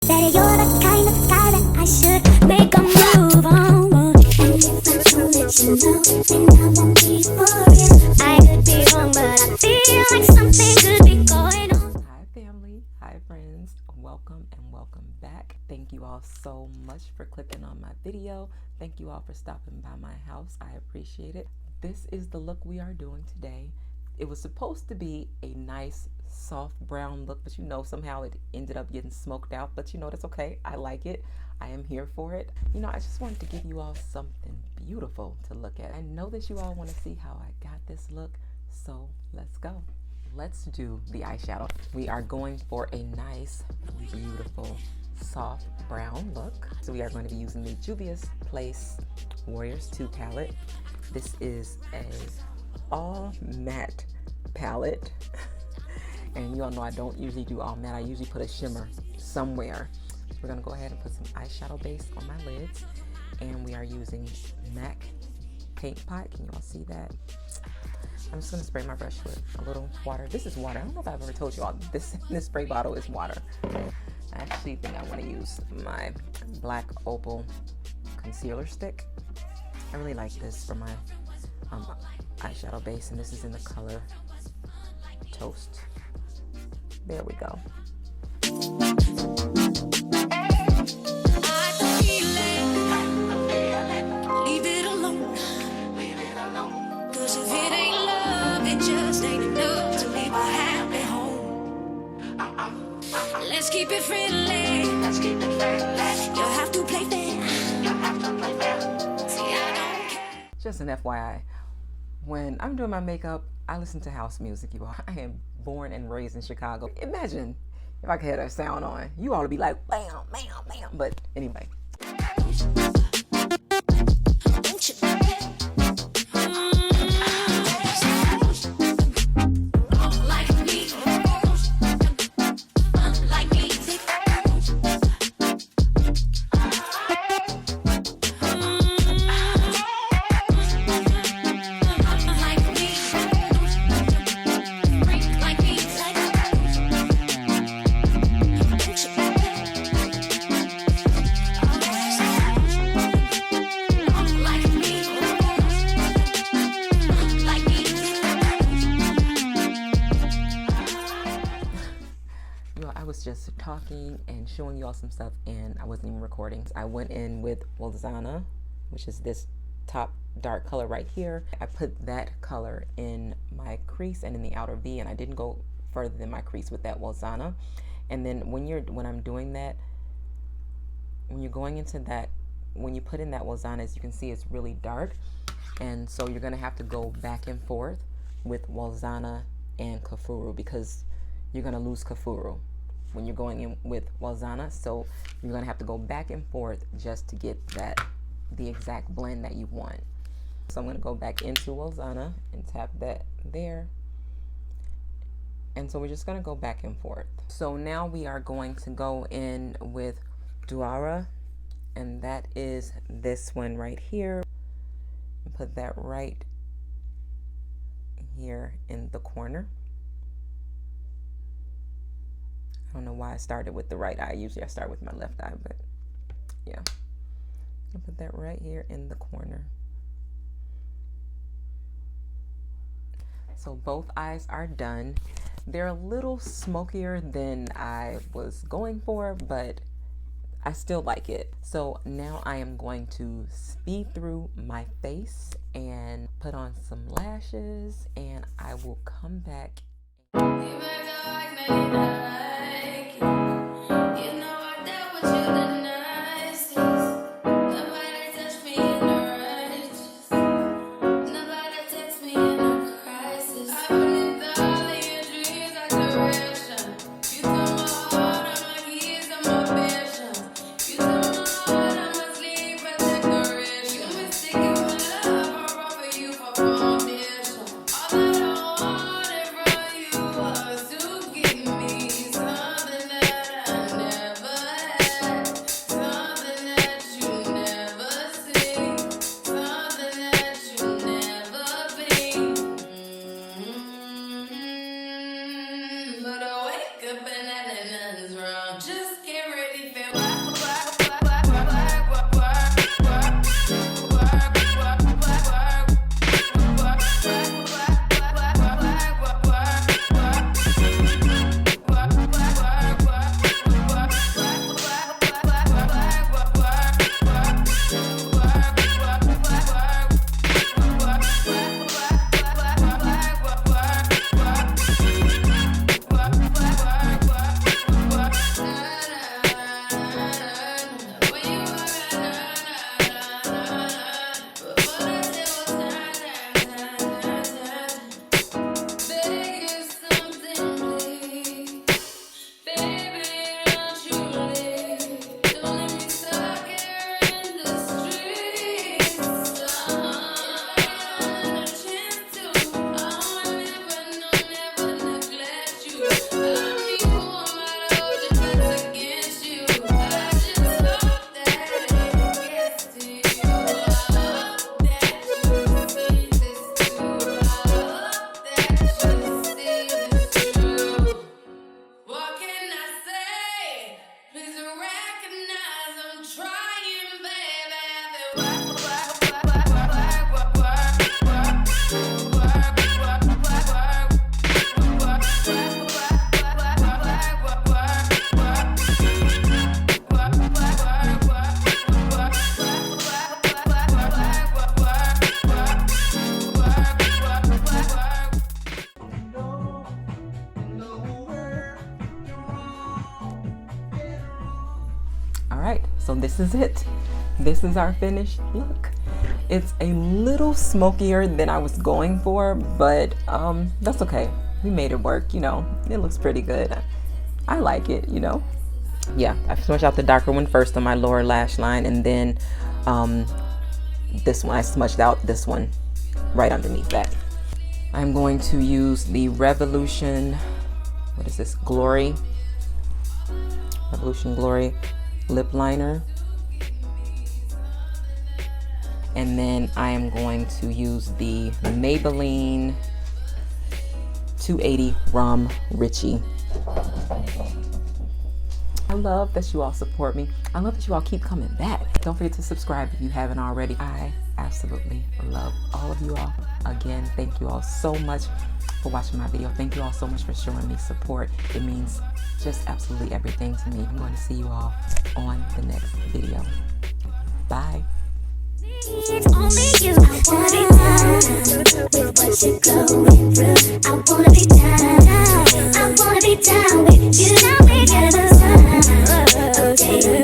that you're the kind of guy that I should make a move on. And if I don't let you know, then I won't be for you. I could be wrong, but I feel like something could be going on. Hi family, hi friends, welcome and welcome back. Thank you all so much for clicking on my video. Thank you all for stopping by my house. I appreciate it. This is the look we are doing today. It was supposed to be a nice soft brown look, but you know, somehow it ended up getting smoked out, but you know, that's okay. I like it. I am here for it. You know, I just wanted to give you all something beautiful to look at. I know that you all want to see how I got this look, so let's go. Let's do the eyeshadow. We are going for a nice, beautiful, soft brown look. So we are going to be using the JUVIA'S Place Warriors 2 palette. This is a all matte palette. And you all know I don't usually do all matte. I usually put a shimmer somewhere. We're gonna go ahead and put some eyeshadow base on my lids. And we are using MAC Paint Pot. Can you all see that? I'm just gonna spray my brush with a little water. This is water. I don't know if I've ever told you all, this spray bottle is water. I actually think I wanna use my black opal concealer stick. I really like this for my eyeshadow base, and this is in the color Toast. There we go. Leave it alone. Cause if it ain't love, it just ain't enough to leave a happy home. Let's keep it friendly. You'll have to play fair. See, I don't care. Just an FYI, when I'm doing my makeup, I listen to house music, you all. I am born and raised in Chicago. Imagine if I could have that sound on. You all would be like, bam, bam, bam. But anyway. I was just talking and showing you all some stuff, and I wasn't even recording. I went in with Walzana, which is this top dark color right here. I put that color in my crease and in the outer V, and I didn't go further than my crease with that Walzana. And then when I'm doing that, when you're going into that, when you put in that Walzana, as you can see, it's really dark, and so you're gonna have to go back and forth with Walzana and Kafuru, because you're gonna lose Kafuru when you're going in with Walzana. So you're gonna have to go back and forth just to get the exact blend that you want. So I'm gonna go back into Walzana and tap that there. And so we're just gonna go back and forth. So now we are going to go in with Duara, and that is this one right here. Put that right here in the corner. I don't know why I started with the right eye. Usually I start with my left eye, but yeah. I'll put that right here in the corner. So both eyes are done. They're a little smokier than I was going for, but I still like it. So now I am going to speed through my face and put on some lashes, and I will come back. Just get ready for right, so this is it. This is our finished look. It's a little smokier than I was going for, but that's okay. We made it work, you know. It looks pretty good. I like it, you know. Yeah, I smudged out the darker one first on my lower lash line, and then this one, I smudged out this one right underneath that. I'm going to use the Revolution, what is this, Revolution Glory lip liner. And then I am going to use the Maybelline 280 Rum Richie. I love that you all support me. I love that you all keep coming back. Don't forget to subscribe if you haven't already. I absolutely love all of you all. Again, thank you all so much for watching my video. Thank you all so much for showing me support. It means just absolutely everything to me. I'm going to see you all on the next video. Bye. It's only you. I wanna be down with what you're going through. I wanna be down. I wanna be down with you. Now we get the sun. Okay.